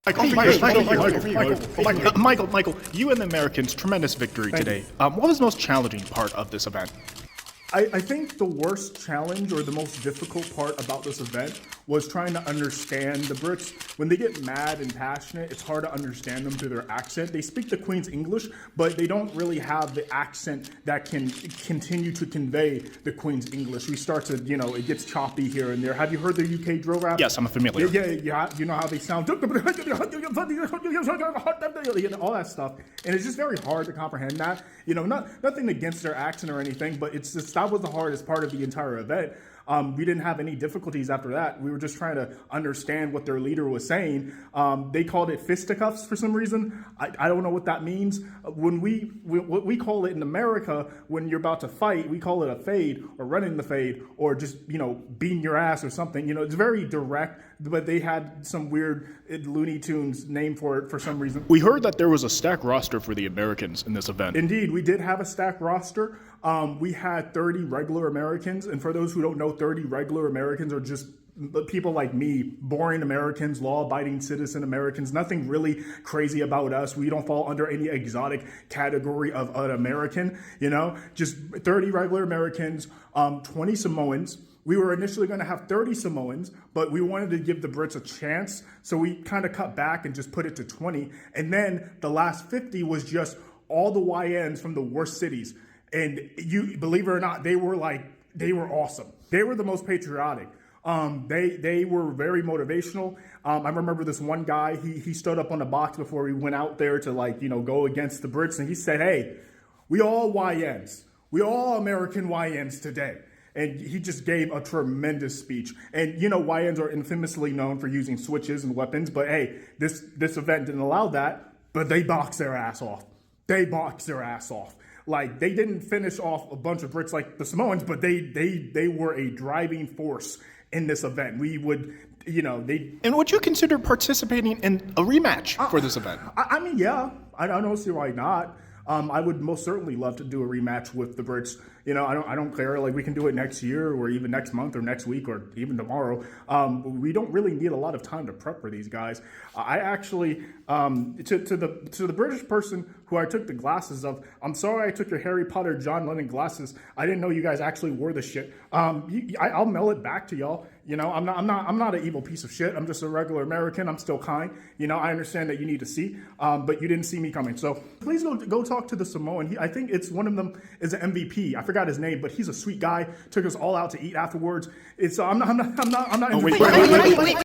Michael, you and the Americans, tremendous victory today. What was the most challenging part of this event? I think the worst challenge or the most difficult part about this event was trying to understand the Brits. When they get mad and passionate, it's hard to understand them through their accent. They speak the Queen's English, but they don't really have the accent that can continue to convey the Queen's English. We start to, it gets choppy here and there. Have you heard the UK drill rap? Yes, I'm familiar. Yeah, you know how they sound. All that stuff. And it's just very hard to comprehend that. Nothing against their accent or anything, but it's just, that was the hardest part of the entire event. We didn't have any difficulties after that. We were just trying to understand what their leader was saying. They called it fisticuffs for some reason. I don't know what that means. What we call it in America, when you're about to fight, we call it a fade or running the fade or just, beating your ass or something. It's very direct, but they had some weird Looney Tunes name for it for some reason. We heard that there was a stacked roster for the Americans in this event. Indeed, we did have a stacked roster. We had 30 regular Americans, and for those who don't know, 30 regular Americans are just people like me, boring Americans, law-abiding citizen Americans, nothing really crazy about us. We don't fall under any exotic category of an American, just 30 regular Americans, 20 Samoans. We were initially going to have 30 Samoans, but we wanted to give the Brits a chance, so we kind of cut back and just put it to 20. And then the last 50 was just all the YNs from the worst cities. And you believe it or not, they were awesome. They were the most patriotic. They were very motivational. I remember this one guy, he stood up on the box before we went out there to go against the Brits. And he said, "Hey, we all YNs. We all American YNs today." And he just gave a tremendous speech. And, YNs are infamously known for using switches and weapons. But, hey, this event didn't allow that. But they boxed their ass off. They didn't finish off a bunch of Brits like the Samoans, but they were a driving force in this event. We would, And would you consider participating in a rematch for this event? I mean, yeah. I don't see why not. I would most certainly love to do a rematch with the Brits. I don't care. We can do it next year or even next month or next week or even tomorrow. We don't really need a lot of time to prep for these guys. I actually, to the British person who I took the glasses of, I'm sorry I took your Harry Potter John Lennon glasses. I didn't know you guys actually wore the shit. I'll mail it back to y'all. I'm not an evil piece of shit. I'm just a regular American. I'm still kind. I understand that you need to see, but you didn't see me coming. So please go talk to the Samoan. I think it's one of them is an MVP. I forgot his name, but he's a sweet guy. Took us all out to eat afterwards. I'm not. Wait.